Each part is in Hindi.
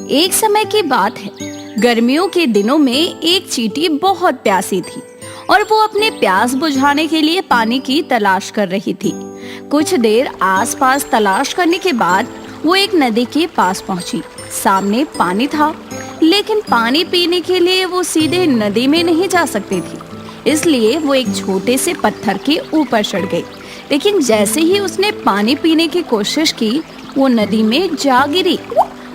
एक समय की बात है, गर्मियों के दिनों में एक चींटी बहुत प्यासी थी और वो अपने प्यास बुझाने के लिए पानी की तलाश कर रही थी। कुछ देर आसपास तलाश करने के बाद वो एक नदी के पास पहुंची। सामने पानी था, लेकिन पानी पीने के लिए वो सीधे नदी में नहीं जा सकती थी, इसलिए वो एक छोटे से पत्थर के ऊपर चढ़ गई। लेकिन जैसे ही उसने पानी पीने की कोशिश की, वो नदी में जा गिरी।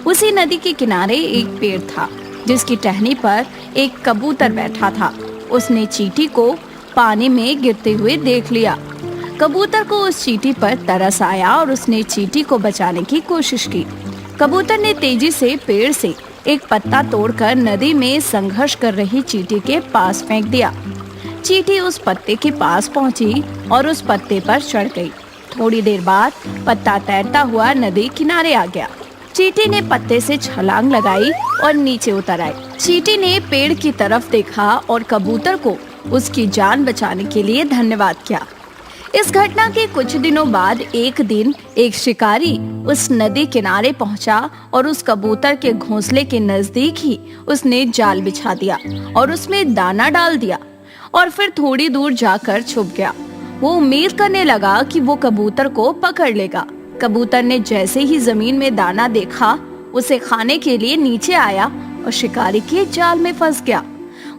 उसी नदी के किनारे एक पेड़ था, जिसकी टहनी पर एक कबूतर बैठा था। उसने चींटी को पानी में गिरते हुए देख लिया। कबूतर को उस चींटी पर तरस आया और उसने चींटी को बचाने की कोशिश की। कबूतर ने तेजी से पेड़ से एक पत्ता तोड़कर नदी में संघर्ष कर रही चींटी के पास फेंक दिया। चींटी उस पत्ते के पास पहुंची और उस पत्ते पर चढ़ गई। थोड़ी देर बाद पत्ता तैरता हुआ नदी किनारे आ गया। चींटी ने पत्ते से छलांग लगाई और नीचे उतर आई। चींटी ने पेड़ की तरफ देखा और कबूतर को उसकी जान बचाने के लिए धन्यवाद किया। इस घटना के कुछ दिनों बाद एक दिन एक शिकारी उस नदी किनारे पहुंचा और उस कबूतर के घोंसले के नजदीक ही उसने जाल बिछा दिया और उसमें दाना डाल दिया और फिर थोड़ी दूर जाकर छुप गया। वो उम्मीद करने लगा कि वो कबूतर को पकड़ लेगा। कबूतर ने जैसे ही जमीन में दाना देखा, उसे खाने के लिए नीचे आया और शिकारी के जाल में फंस गया।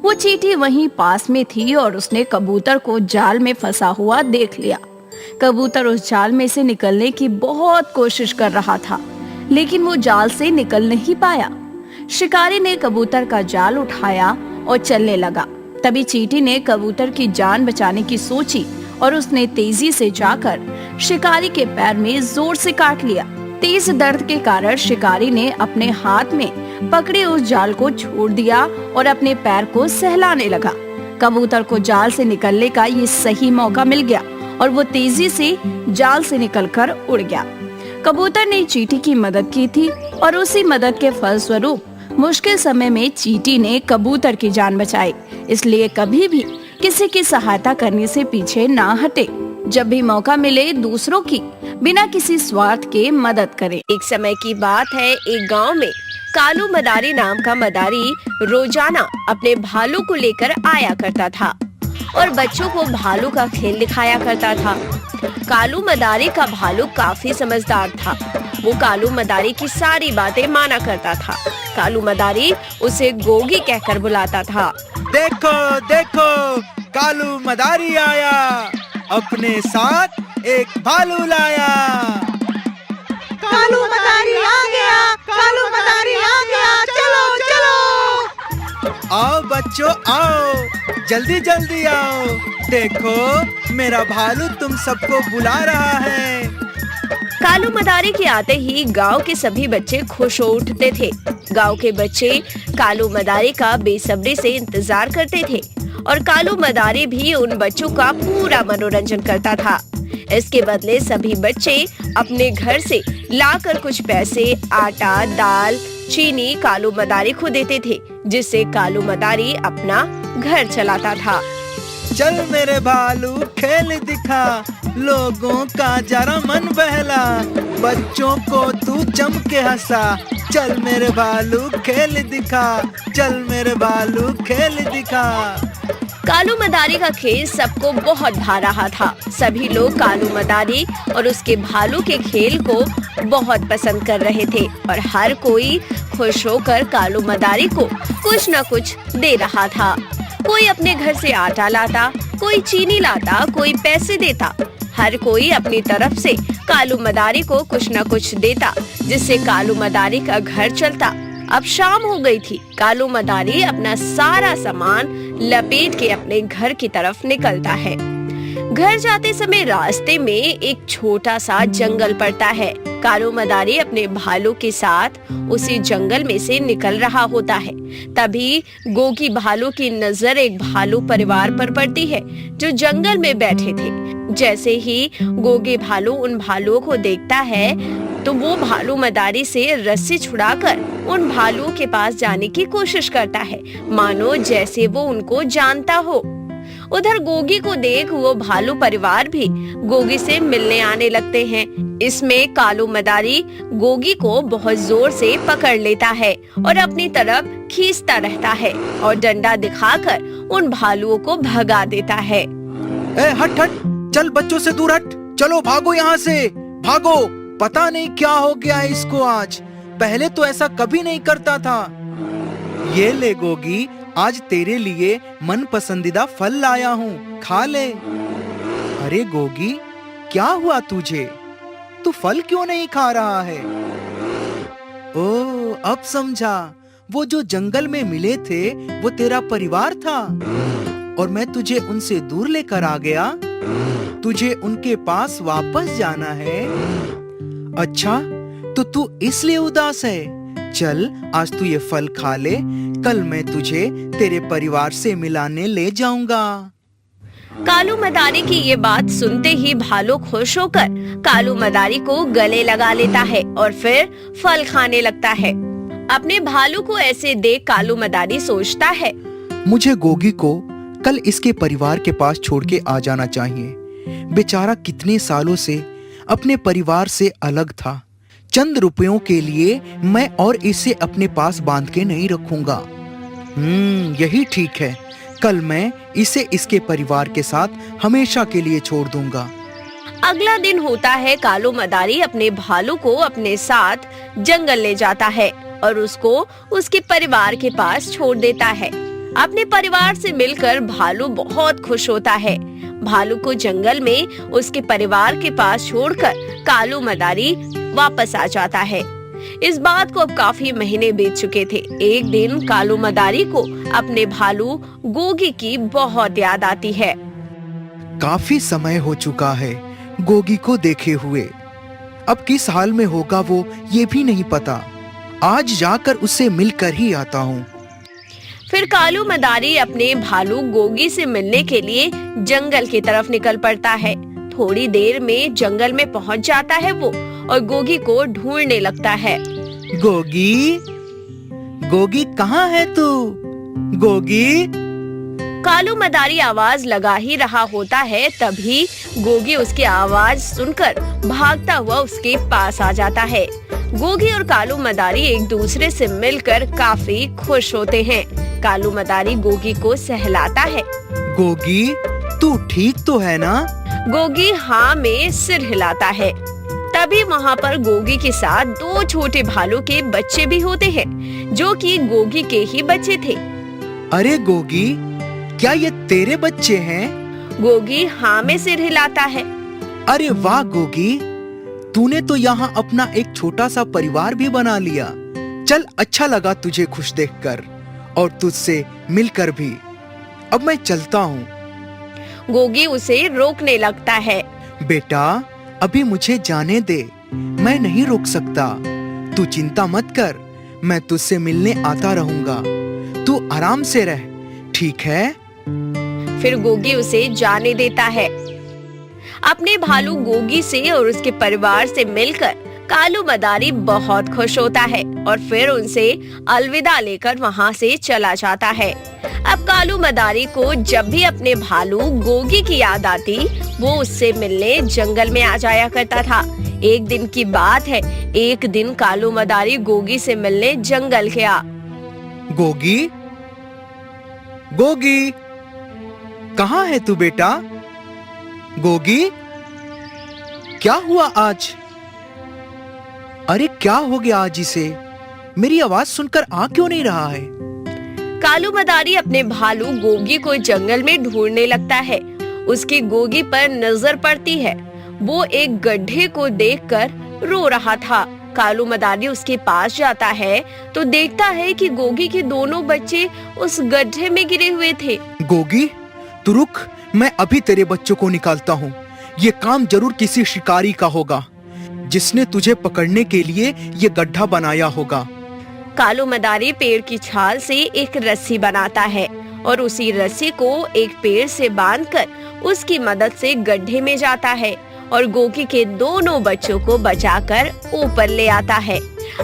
वो चींटी वहीं पास में थी और उसने कबूतर को जाल में फंसा हुआ देख लिया। कबूतर उस जाल में से निकलने की बहुत कोशिश कर रहा था, लेकिन वो जाल से निकल नहीं पाया। शिकारी ने कबूतर का जाल उठाया और चलने लगा। तभी चींटी ने कबूतर की जान बचाने की सोची और उसने तेजी से जाकर शिकारी के पैर में जोर से काट लिया। तेज दर्द के कारण शिकारी ने अपने हाथ में पकड़े उस जाल को छोड़ दिया और अपने पैर को सहलाने लगा। कबूतर को जाल से निकलने का ये सही मौका मिल गया और वो तेजी से जाल से निकलकर उड़ गया। कबूतर ने चींटी की मदद की थी और उसी मदद के फलस्वरूप मुश्किल समय में चींटी ने कबूतर की जान बचाई। इसलिए कभी भी किसी की सहायता करने से पीछे ना हटे। जब भी मौका मिले, दूसरों की बिना किसी स्वार्थ के मदद करें। एक समय की बात है, एक गांव में कालू मदारी नाम का मदारी रोजाना अपने भालू को लेकर आया करता था और बच्चों को भालू का खेल दिखाया करता था। कालू मदारी का भालू काफी समझदार था। वो कालू मदारी की सारी बातें माना करता था। कालू मदारी उसे गोगी कहकर बुलाता था। देखो देखो, कालू मदारी आया, अपने साथ एक भालू लाया। कालू मदारी आ गया, कालू मदारी आ गया, चलो चलो। आओ बच्चों आओ, जल्दी जल्दी आओ। देखो मेरा भालू तुम सबको बुला रहा है। कालू मदारी के आते ही गांव के सभी बच्चे खुश हो उठते थे। गांव के बच्चे कालू मदारी का बेसब्री से इंतजार करते थे और कालू मदारी भी उन बच्चों का पूरा मनोरंजन करता था। इसके बदले सभी बच्चे अपने घर से लाकर कुछ पैसे, आटा, दाल, चीनी कालू मदारी को देते थे, जिससे कालू मदारी अपना घर चलाता था। चल मेरे भालू खेल दिखा, लोगों का जरा मन बहला, बच्चों को तू जम के हंसा। चल मेरे भालू खेल दिखा, चल मेरे भालू खेल दिखा। कालू मदारी का खेल सबको बहुत भा रहा था। सभी लोग कालू मदारी और उसके भालू के खेल को बहुत पसंद कर रहे थे और हर कोई खुश होकर कालू मदारी को कुछ न कुछ दे रहा था। कोई अपने घर से आटा लाता, कोई चीनी लाता, कोई पैसे देता। हर कोई अपनी तरफ से कालू मदारी को कुछ न कुछ देता, जिससे कालू मदारी का घर चलता। अब शाम हो गई थी। कालू मदारी अपना सारा सामान लपेट के अपने घर की तरफ निकलता है। घर जाते समय रास्ते में एक छोटा सा जंगल पड़ता है। कालू मदारी अपने भालू के साथ उसी जंगल में से निकल रहा होता है। तभी गोगी भालू की नजर एक भालू परिवार पर पड़ती है, जो जंगल में बैठे थे। जैसे ही गोगी भालू उन भालुओं को देखता है, तो वो भालू मदारी से रस्सी छुड़ाकर उन भालुओं के पास जाने की कोशिश करता है, मानो जैसे वो उनको जानता हो। उधर गोगी को देख वो भालू परिवार भी गोगी से मिलने आने लगते हैं। इसमें कालू मदारी गोगी को बहुत जोर से पकड़ लेता है और अपनी तरफ खींचता रहता है और डंडा दिखाकर उन भालुओं को भगा देता है। ए हट हट, चल बच्चों से दूर हट, चलो भागो यहाँ से, भागो। पता नहीं क्या हो गया है इसको आज, पहले तो ऐसा कभी नहीं करता था। ये ले गोगी, आज तेरे लिए मन पसंदीदा फल लाया हूँ, खा ले। अरे गोगी, क्या हुआ तुझे? तू फल क्यों नहीं खा रहा है? ओह, अब समझा, वो जो जंगल में मिले थे वो तेरा परिवार था और मैं तुझे उनसे दूर लेकर आ गया। तुझे उनके पास वापस जाना है। अच्छा, तो तू इसलिए उदास है। चल, आज तू ये फल खा ले, कल मैं तुझे तेरे परिवार से मिलाने ले जाऊंगा। कालू मदारी की ये बात सुनते ही भालू खुश होकर कालू मदारी को गले लगा लेता है और फिर फल खाने लगता है। अपने भालू को ऐसे देख कालू मदारी सोचता है, मुझे गोगी को कल इसके परिवार के पास छोड़ के आ जाना चाहिए। बेचारा कितने सालों से अपने परिवार से अलग था। चंद रुपयों के लिए मैं और इसे अपने पास बांध के नहीं रखूंगा। यही ठीक है, कल मैं इसे इसके परिवार के साथ हमेशा के लिए छोड़ दूंगा। अगला दिन होता है। कालू मदारी अपने भालू को अपने साथ जंगल ले जाता है और उसको उसके परिवार के पास छोड़ देता है। अपने परिवार से मिलकर भालू बहुत खुश होता है। भालू को जंगल में उसके परिवार के पास छोड़कर कालू मदारी वापस आ जाता है। इस बात को अब काफी महीने बीत चुके थे। एक दिन कालू मदारी को अपने भालू गोगी की बहुत याद आती है। काफी समय हो चुका है गोगी को देखे हुए। अब किस हाल में होगा वो ये भी नहीं पता। आज जाकर उससे मिलकर ही आता हूँ। फिर कालू मदारी अपने भालू गोगी से मिलने के लिए जंगल की तरफ निकल पड़ता है। थोड़ी देर में जंगल में पहुंच जाता है वो और गोगी को ढूंढने लगता है। गोगी, गोगी कहाँ है तू? गोगी। कालू मदारी आवाज लगा ही रहा होता है, तभी गोगी उसकी आवाज सुनकर भागता हुआ उसके पास आ जाता है। गोगी और कालू मदारी एक दूसरे से मिलकर काफी खुश होते हैं। कालू मदारी गोगी को सहलाता है। गोगी, तू ठीक तो है ना? गोगी हाँ में सिर हिलाता है। तभी वहाँ पर गोगी के साथ दो छोटे भालू के बच्चे भी होते हैं, जो कि गोगी के ही बच्चे थे। अरे गोगी, क्या ये तेरे बच्चे हैं? गोगी हाँ में सिर हिलाता है। अरे वाह गोगी, तूने तो यहाँ अपना एक छोटा सा परिवार भी बना लिया। चल, अच्छा लगा तुझे खुश देखकर और तुझसे मिलकर भी। अब मैं चलता हूँ। गोगी उसे रोकने लगता है। बेटा, अभी मुझे जाने दे, मैं नहीं रोक सकता। तू चिंता मत कर, मैं तुझसे मिलने आता रहूंगा। तू आराम से रह, ठीक है? फिर गोगी उसे जाने देता है। अपने भालू गोगी से और उसके परिवार से मिलकर कालू मदारी बहुत खुश होता है और फिर उनसे अलविदा लेकर वहाँ से चला जाता है। अब कालू मदारी को जब भी अपने भालू गोगी की याद आती, वो उससे मिलने जंगल में आ जाया करता था। एक दिन की बात है, एक दिन कालू मदारी गोगी से मिलने जंगल गया। गोगी, गोगी, कहाँ है तू बेटा? गोगी, क्या हुआ आज? अरे क्या हो गया आज इसे? मेरी आवाज सुनकर आ क्यों नहीं रहा है? कालू मदारी अपने भालू गोगी को जंगल में ढूंढने लगता है। उसकी गोगी पर नजर पड़ती है। वो एक गड्ढे को देखकर रो रहा था। कालू मदारी उसके पास जाता है तो देखता है कि गोगी के दोनों बच्चे उस गड्ढे में गिरे हुए थे। गोगी, तू रुक, मैं अभी तेरे बच्चों को निकालता हूँ। ये काम जरूर किसी शिकारी का होगा, जिसने तुझे पकड़ने के लिए ये गड्ढा बनाया होगा। कालू मदारी पेड़ की छाल से एक रस्सी बनाता है और उसी रस्सी को एक पेड़ से बांधकर उसकी मदद से गड्ढे में जाता है और गोगी के दोनों बच्चों को बचाकर ऊपर ले आता है।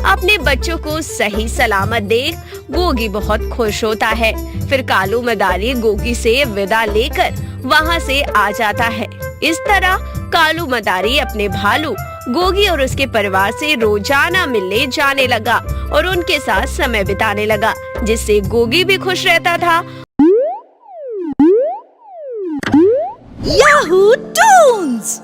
अपने बच्चों को सही सलामत देख गोगी बहुत खुश होता है। फिर कालू मदारी गोगी से विदा लेकर वहाँ से आ जाता है। इस तरह कालू मदारी अपने भालू गोगी और उसके परिवार से रोजाना मिलने जाने लगा और उनके साथ समय बिताने लगा, जिससे गोगी भी खुश रहता था। Yahoo Toons.